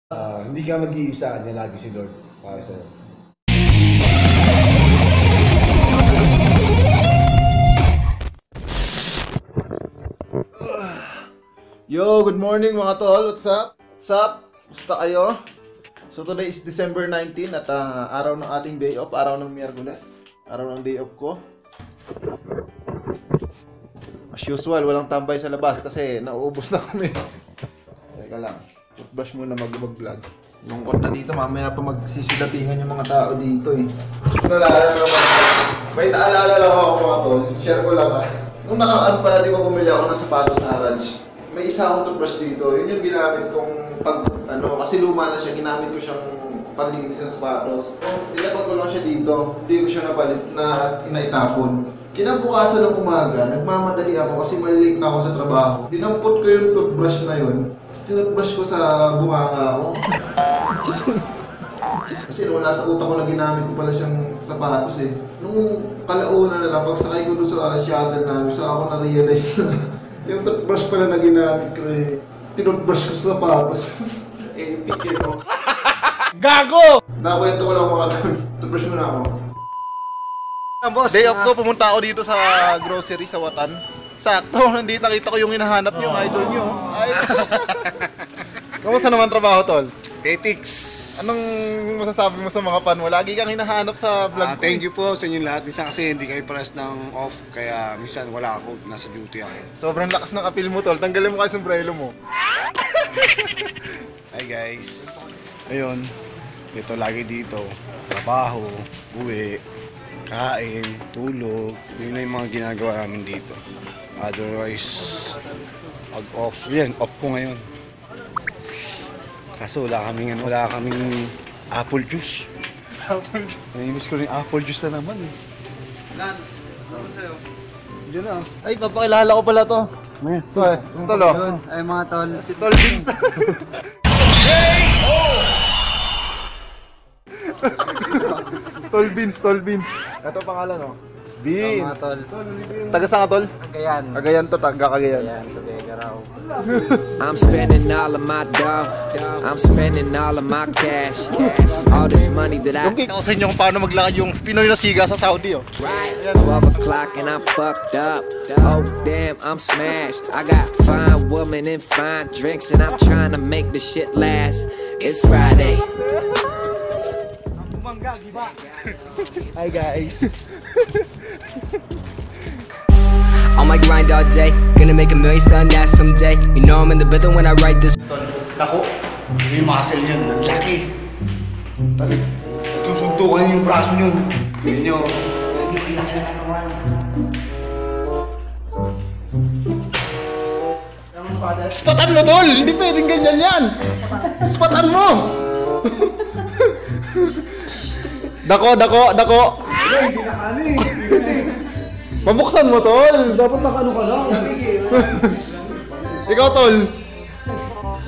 Hindi ka mag-iisa, niya lagi si Lord para sa'yo. Yo, good morning mga tol. What's up? What's up? Musta kayo? So today is December 19 at araw ng ating day off, araw ng Miyerkules. Araw ng day off ko. As usual, walang tambay sa labas kasi nauubos na kami. Teka lang, toothbrush muna mag-vlog. Lungkot na dito, mamaya pa magsisidatingan yung mga tao dito eh. May naalala lang ako mga tol, share ko lang Nung nakaraan pala, di ba bumili ako ng sapatos sa Haraj? May isa akong toothbrush dito, yun yung ginamit kong kasi luma na siya, ginamit ko siyang panlinis sa sapatos. Tinapag ko lang siya dito, hindi ko siya napalit na inaitapon. Kinabukasan ng umaga, nagmamadali ako kasi malilate na ako sa trabaho. Dinampot ko yung toothbrush na yun, tapos tinutbrush ko sa bunganga ako. Kasi wala sa utak ko na ginamit ko pala siyang sapatos eh. Nung kalauna na lang, pagsakay ko doon sa shuttle namin, saka ako na-realize na yung toothbrush pala na ginamit ko eh. Tinutbrush ko sa sapatos. Eh, pikir ko. Gago! Nakwento ko lang mga toothbrush mo na ako. Boss, Day off ko, pumunta ako dito sa grocery sa Watan. Sakto, nandito nakita ko yung hinahanap niyo, idol niyo. Ay. Kamusta naman trabaho, tol? Petix. Anong masasabi mo sa mga fan mo? Lagi kang hinahanap sa vlog ko. Thank you po sa inyong lahat. Minsan kasi hindi kayo pares ng off, kaya minsan wala ako, nasa duty ako. Sobrang lakas ng appeal mo, tol. Tanggalin mo kasi sombrero mo. Hi guys. Ayun, ito lagi dito. Trabaho, uwi, kain, tulog. Yun na yung mga ginagawa namin dito. Otherwise, off. Yan, off ko ngayon. Kaso wala kaming apple juice. Apple juice. Naimis ko rin apple juice na naman eh. Lan, ano sa'yo? Diyan na. Ay, papakilala ko pala to. Ayan. Ito eh. Tol, oh. Yun, ay mga tol. Si Tol Vince. Tol Vince. Ito pangalan, oh. Mga Vince. tol. Taga saan ka, Tol? Cagayan. Cagayan to, taga Cagayan. Cagayan, Tubega raw. I'm spending all of my dough. I'm spending all of my cash. All this money that I Yung kita ko sa inyo kung paano maglakad yung Pinoy na siga sa Saudi, oh. right. 12 o'clock and I'm fucked up. Oh damn, I'm smashed. I got fine women and fine drinks and I'm trying to make the shit last. It's Friday. Hi, guys. On my grind all day, gonna make $1 million son that someday. You know I'm in the building when I write this. Dako, may muscle yun, laki. Talig, nagsusuntukan yung braso yun. Yun yung laki na naman. Spatan mo, Tol! Hindi pwedeng ganyan yan! Spatan mo! Dako! Hindi na kani. Mabuksan mo, Tol! Dapat nakano ka lang. Ikaw, Tol!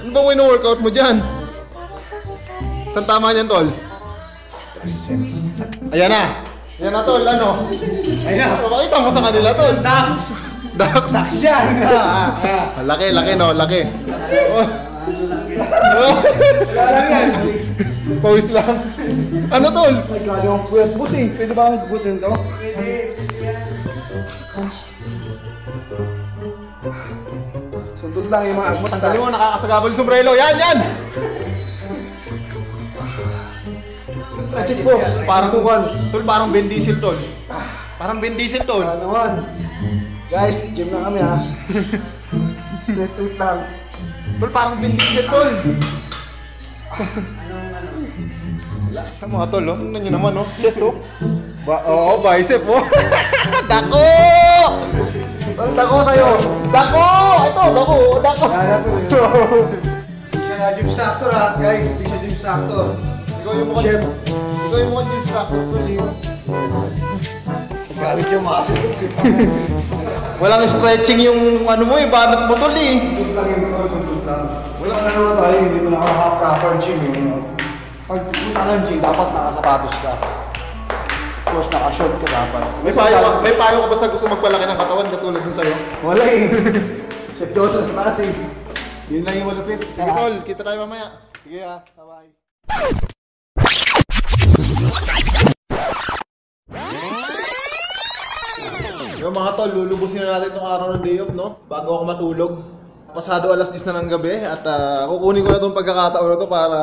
Ano bang wino-workout mo dyan? Saan tama niyan, Tol? Ayan na! Ayan na, Tol, ano? Ayan. Pakita mo sa kanila, Tol! Dax! Dax! Dax yan! Laki, no? Laki. Wala lang yan. Pawis lang. Ano, Tol? Ay, kaya yung puyat boss eh. Pwede ba akong putin to? Sundot lang yung mga agmas Tanggalin mo, nakakasagabal yung sombrero. Yan! Check ko. Parang kukan. Tol, parang Ben Diesel, Tol. Parang Ben Diesel, Tol. Ano naman? Guys, gym na kami ha. Tweet lang. Tol, parang Ben Diesel, Tol. Sa mga Tol, oh. Tingnan nyo naman, oh. Chest, oh. Oo, bicep, oh. Dako! Tol, dako sa'yo. Dako! Ito, dako. Hindi siya gym instructor ha. Guys, hindi siya gym instructor. Ikaw yung mukhang Chef. Ikaw yung mukhang gym instructor, Tol. Sa galit yung muscle. Walang stretching yung ano mo, banat mo, Tol, eh. Sundot lang yun. Sundot lang. Wala na naman tayo. Hindi mo na proper gym eh. Pag punta ng gym, dapat nakasapatos ka. Of course, naka-short ka dapat. May payo ka ba sa gusto magpalaki ng katawan katulad dun sa'yo? Wala eh. Chef Joseph sa taas eh. Yun lang yung malupit. Sige, Tol, kita tayo mamaya. Sige bye-bye. Yung mga tol, lulubusin na natin itong araw ng day off, no? Bago ako matulog. Pasado alas 10 na ng gabi at kukunin ko na itong pagkakataon na to para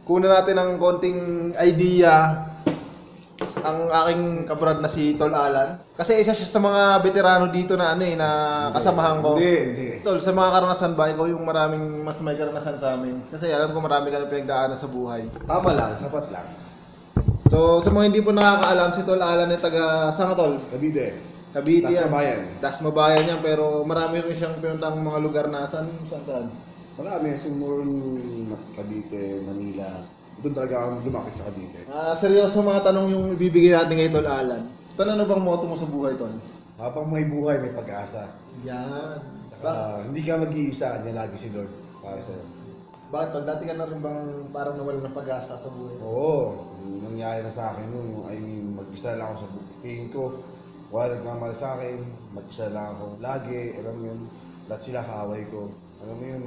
kunin natin ng konting idea ang aking kabrad na si Tol Alan. Kasi isa siya sa mga veterano dito na na kasamahan ko. Hindi. Tol, sa mga karanasan ba, ikaw yung maraming mas may karanasan sa amin? Kasi alam ko marami ka na pinagdaanan sa buhay. Tama lang, sapat lang. So, sa mga hindi po nakakaalam, si Tol Alan ay taga saan ka, Tol? Cavite. Cavite yan. Dasmabayan. Dasmabayan yan, pero marami rin siyang pinuntang mga lugar na saan. Marami, siguro Cavite, Manila. Doon talaga ako lumaki sa Cavite. Seryoso mga tanong yung ibibigay natin kay Tol Alan. Tol, ano bang motto mo sa buhay, Tol? Habang may buhay, may pag-asa. Yan. Hindi ka mag-iisa, niya lagi si Lord para sa'yo. Bakit, Tol? Dati ka na rin bang parang nawalan ng pag-asa sa buhay? Oo, yung nangyari na sa akin noon, I mean, mag-isa lang ako sa tingin ko. Wala nagmamahal sa akin, mag-isa lang ako lagi, alam mo yun, lahat sila kaaway ko. Alam mo yun,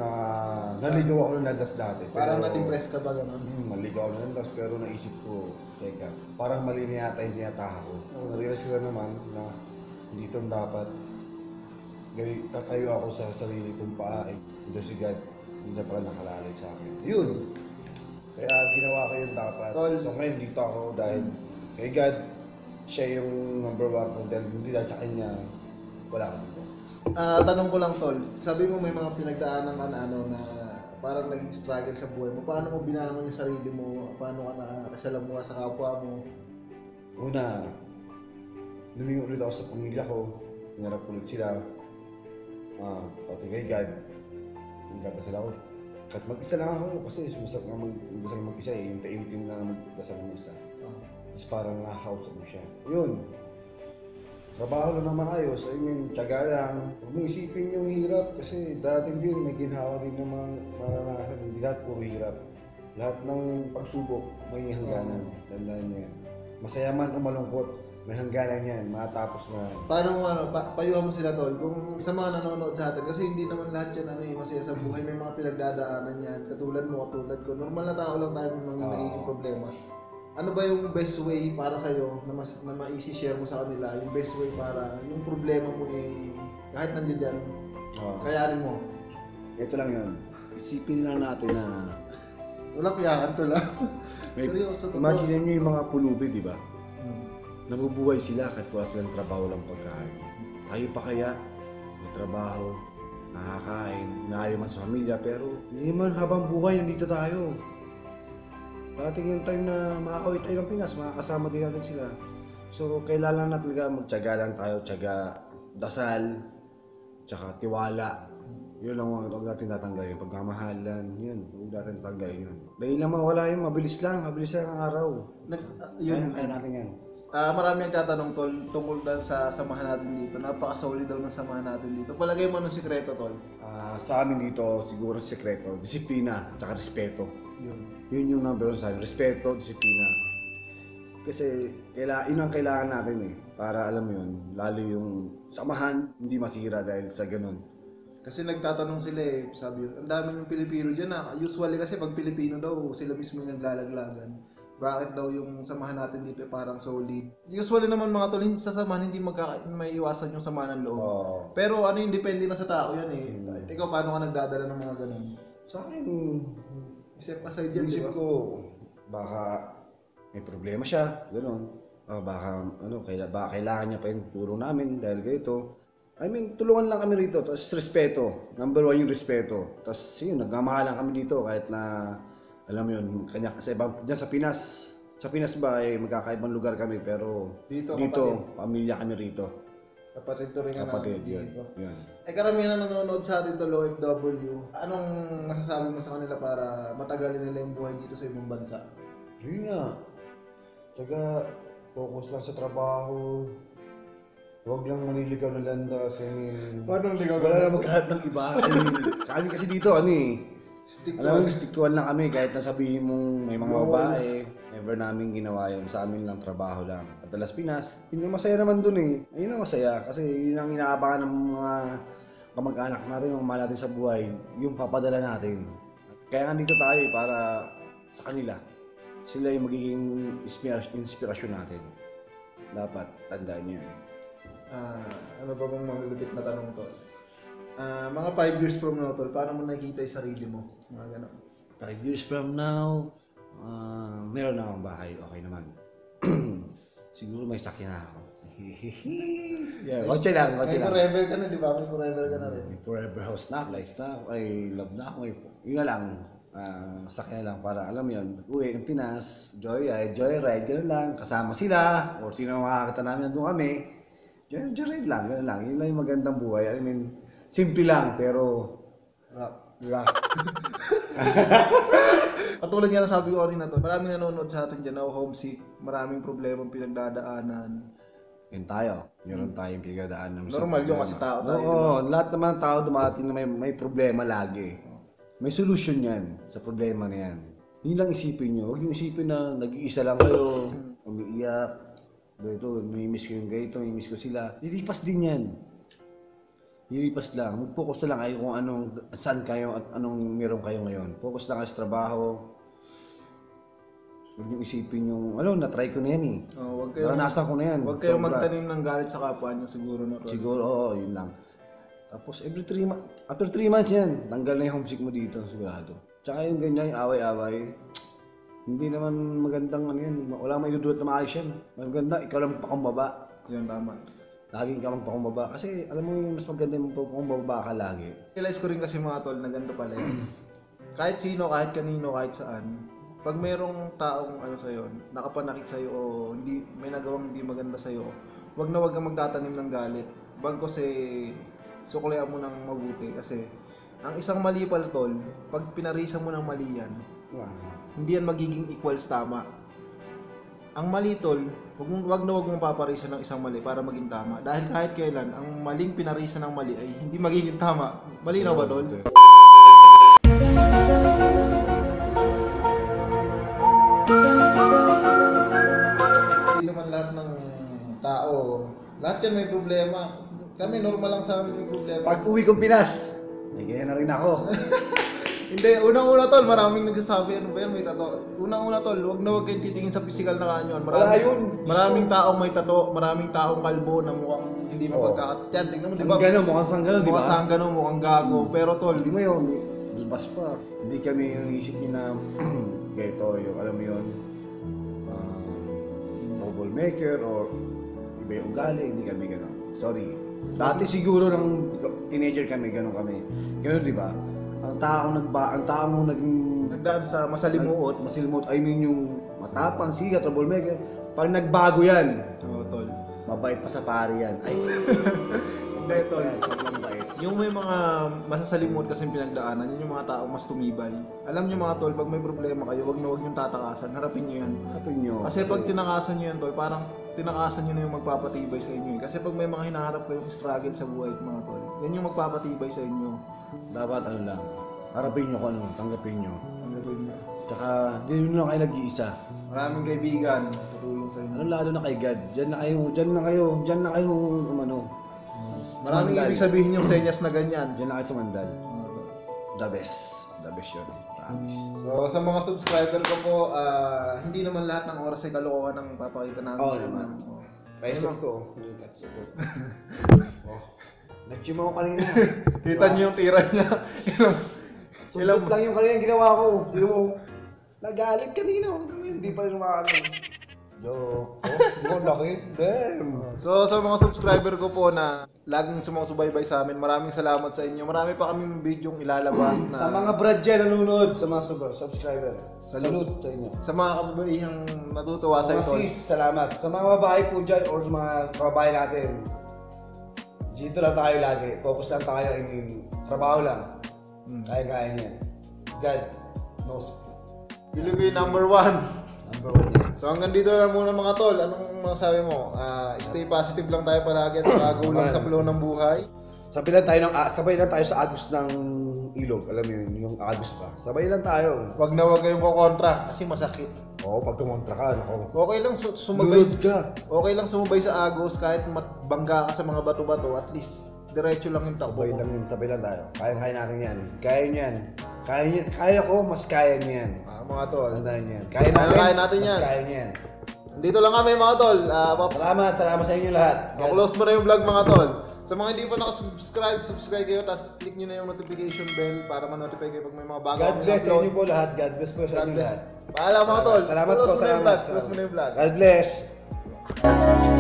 naligaw ako ng landas dati. Parang na-depress ka ba gano'n? Naligaw ako ng landas, pero naisip ko, teka, parang mali na yata yung tinataka ko. Narealize ko na naman na hindi ito dapat. Tatayo ako sa sarili kong paa, hindi si God, hindi na pala nakalalay sa akin. Yun! Kaya ginawa ko yung dapat. So ngayon dito ako dahil kay God, siya yung number one ko dahil hindi dahil sa kanya, wala ako dito. Tanong ko lang, Tol. Sabi mo may mga pinagdaanan ka na na parang naging struggle sa buhay mo. Paano mo binangon yung sarili mo? Paano ka nakasalamuha sa kapwa mo? Una, lumingo ulit ako sa pamilya ko. Pinarap ulit sila. Pati kay God. Nagdadasal ako. Kahit mag-isa lang ako kasi sumasap nga mag-dasal mag-isa eh. Yung taimtim na mag-dasal mag-isa. Tapos parang nakakausap mo siya. Yun. Trabaho lang na maayos. I mean, tiyaga lang. Huwag mong isipin yung hirap kasi dating din may ginhawa din ng mga maranasan. Hindi lahat puro hirap. Lahat ng pagsubok may hangganan. Tandaan niya yan. Masaya man o malungkot, may hangganan yan. Matapos na. Paano mo payuhan mo sila, Tol? Kung sa mga nanonood sa atin, kasi hindi naman lahat yan masaya sa buhay. May mga pinagdadaanan yan. Katulad mo, katulad ko. Normal na tao lang tayo may mga nagiging problema. Ano ba yung best way para sa'yo na ma-share mo sa kanila? Yung best way para yung problema mo kahit nandiyan dyan, kayanin mo. Ito lang yun. Isipin lang natin na Walang piyakan, Tol, ha? may, Seryoso, totoo. imagine nyo yung mga pulubi, di ba? Nabubuhay sila kahit wala silang trabaho lang pagkain. Tayo pa kaya, may trabaho, nakakain, naayaman sa pamilya, pero hindi man habang buhay, nandito tayo. Parating yung time na makakawit tayo ng Pinas, makakasama din natin sila. So, kailangan na talaga magtiyaga lang tayo, tiyaga, dasal, tsaka tiwala. Yun lang huwag natin tatanggalin. Pagmamahalan, yun, huwag natin tatanggalin yun. Dahil lang mawala yun, mabilis lang ang araw. Kaya natin yan. Marami ang tatanong, Tol, tungkol sa samahan natin dito. Napaka-solid daw ng samahan natin dito. Palagay mo anong sikreto, Tol? Sa amin dito, siguro sekreto, disiplina, tsaka respeto. Yun yung number one sa amin, respeto, disiplina. Kasi yun ang kailangan natin eh, para alam mo yun, lalo yung samahan, hindi masira dahil sa ganun. Kasi nagtatanong sila sabi yun, ang dami ng Pilipino dyan usually kasi pag Pilipino daw, sila mismo yung naglalaglagan. Bakit daw yung samahan natin dito parang solid? Usually naman mga tol, sa samahan hindi may iwasan yung samahan ng loob. Pero yung depende na sa tao yan eh. Ikaw paano ka nagdadala ng mga ganun? Sa akin, Step aside yan, isip diba? ko, baka may problema siya, gano'n. Baka kailangan niya pa yung turo namin dahil ganito. I mean, tulungan lang kami rito, tapos respeto. Number one yung respeto. Tapos yun, nagmamahalan kami dito kahit na, alam mo yun, kanya kasi dyan sa Pinas. Sa Pinas ba, magkakaibang lugar kami, pero dito pamilya kami rito. Kapatid to rin nga Kapatid, namin yun. dito. Karamihan na nanonood sa atin to OFW. Anong masasabi mo sa kanila para matagalin nila yung buhay dito sa ibang bansa? Yun nga. Tsaka, focus lang sa trabaho. Huwag lang maniligaw ng landas. I mean, Paano ligaw? wala lang magkaharap ng iba. I mean, sa amin kasi dito, alam mo, stick-to-one lang kami. Kahit na sabihin mong may mga babae, never namin ginawa yun. Sa amin lang, trabaho lang. At Las Pinas, yun ang masaya naman dun eh. Ayun ang masaya. Kasi yun ang inaabangan ng mga kamag-anak natin, mga mahal natin sa buhay. Yung papadala natin. Kaya nga dito tayo para sa kanila. Sila yung magiging inspirasyon natin. Dapat tandaan niyo yan. Ano ba bang malulupit na tanong to? Mga 5 years from now, tol, paano mo nakikita yung sarili mo? Mga ganun. 5 years from now, meron na akong bahay. Okay naman. Siguro may sakyan na ako. Yeah, kotse lang. May forever ka na, di ba? May forever ka na rin. May forever house na, life na, ay love na ako. Yun na lang. Sakyan na lang para alam mo yun. Uwi ng Pinas, joyride, gano'n lang. Kasama sila, or sino makakita namin nandun kami. Joyride lang, gano'n lang. Yun lang yung magandang buhay. I mean, simple lang, pero rock. Katulad nga na sabi ko kanina to, maraming nanonood sa atin dyan na homesick, maraming problema pinagdadaanan. Yun tayo. Meron tayong pinagdadaanan. Normal yun kasi tao tayo. Oo, lahat naman ng tao dumating na may problema lagi. May solution yan sa problema na yan. Yun lang isipin nyo. Huwag nyo isipin na nag-iisa lang kayo, umiiyak, ganito, namimiss ko yung ganito, namimiss ko sila. Lilipas din yan. Lilipas lang. Mag-focus na lang kayo kung saan kayo at anong meron kayo ngayon. Focus lang kayo sa trabaho. Huwag nyo isipin yung, na-try ko na yan eh. Huwag kayo, naranasan ko na yan. Huwag kayong magtanim ng galit sa kapwa nyo siguro na. Siguro, oo, yun lang. Tapos after 3 months yan, tanggal na yung homesick mo dito, sigurado. Tsaka yung ganyan, yung away-away, hindi naman magandang ano yan, wala may idudulot na maayos yan. Maganda, ikaw lang pakumbaba. Yun, tama. Laging ka pakumbaba. Kasi alam mo yung mas maganda yung pakumbaba ka lagi. Realize ko rin kasi mga tol na ganito pala yan. Kahit sino, kahit kanino, kahit saan, pag merong taong sa'yo, nakapanakit sa'yo o may nagawang hindi maganda sa'yo, wag kang magtatanim ng galit. Bagkos suklihan mo ng mabuti kasi ang isang mali pala tol, pag pinarisan mo ng mali yan, hindi yan magiging equals tama. Ang mali tol, wag mong paparisan ng isang mali para maging tama. Dahil kahit kailan, ang maling pinarisan ng mali ay hindi magiging tama. Malinaw ba tol? Hindi naman lahat ng tao, lahat yan may problema. Kami normal lang sa amin yung problema. Pag uwi kong Pinas, may ganyan na rin ako. Hindi, unang-una tol, maraming nagsasabi, ano ba yan, may tato. Unang-una tol, wag kayong titingin sa physical na kanyon. Wala yun. Maraming taong may tato, maraming taong kalbo na mukhang hindi mapagkakat. Yan, tingnan mo, di ba? Sanggano, mukhang sanggano, di ba? Mukhang sanggano, mukhang gago. Pero tol, Hindi mo yun, bas pa. Hindi kami yung isip niyo na ganito, yung alam mo yun, troublemaker or iba yung ugali, hindi kami gano'n. Sorry. Dati siguro ng teenager kami, gano'n kami. Gano'n, di ba? Ang taong naging nagdaan sa masalimuot. masilimuot, I mean yung matapang, siga, troublemaker. Pag nagbago yan, Oo, tol. mabait pa sa pari yan. Ay, Hindi, tol. sobrang bait. Yung may mga masasalimuot kasi pinagdaanan, yun yung mga tao mas tumibay. Alam nyo mga tol, pag may problema kayo, wag nyo tatakasan, harapin nyo yan. Kapin nyo. Kasi pag tinakasan nyo yan tol, parang tinakasan nyo na yung magpapatibay sa inyo. Kasi pag may mga hinaharap kayong struggle sa buhay mga tol, yan yung magpapatibay sa inyo. Dapat lang, harapin nyo kung tanggapin nyo. Ang gagawin nyo. Tsaka, di nyo lang kayo nag-iisa. Maraming kaibigan, tutulong sa inyo. Lalo na kay God. Diyan na kayo, Maraming sumandal. ibig sabihin yung senyas na ganyan. Diyan na kayo sumandal. The best yun. Promise. So sa mga subscriber ko po, hindi naman lahat ng oras ay kalokohan ang papakita namin Oo sa inyo. naman. Oo. Paisip ko, yung cuts ito. Nag-gym ako kanina. Kita niyo yung tira niya. Sumbot lang yung kanina ginawa ko. Yung nagalit kanina. Hanggang ngayon, hindi pa rin umakano. Laki. Damn. So sa mga subscriber ko po na laging sumusubaybay sa amin, maraming salamat sa inyo. Marami pa kaming video ilalabas na Sa mga brad dyan nanonood, sa mga subscriber. Salute. Salute sa inyo. sa mga kababaihang natutuwa Sa sa mga ito. sis, salamat. Sa mga babae po dyan or sa mga kababae natin, dito lang tayo lagi. Focus lang tayo, I mean, trabaho lang. Kaya-kaya niyan. God knows. Philippine number 1. Number 1 yan. So hanggang dito lang muna mga tol. Anong masabi mo? Stay positive lang tayo palagi at bago lang sa flow ng buhay. Sabay lang tayo sa agos ng ilog. Alam mo yun, yung agos pa. Sabay lang tayo. Wag kayong kukontra kasi masakit. Oo, pag kumontra ka, nako. Okay lang sumabay. Lulod ka. Okay lang sumabay sa agos kahit bangga ka sa mga bato-bato, at least Diretso lang yung takbo Sabay mo. lang yun, sabay lang tayo. Kaya natin yan. Kaya nyo yan. Kaya ko, mas kaya nyo yan. Mga tol. Tandaan nyo yan. Kaya Kaya natin mas yan. kaya nyo yan. Dito lang kami mga tol. Salamat sa inyo lahat. Pa-close mo na yung vlog mga tol. Sa mga hindi pa nakasubscribe, subscribe kayo, tapos click nyo na yung notification bell para ma-notify kayo pag may mga bago God kami bless sa upload. inyo po lahat. God bless po sa God inyo bless. lahat. Paalam mga tol. Salamat po, Close mo na yung salamat. vlog. Close mo na yung vlog. God bless.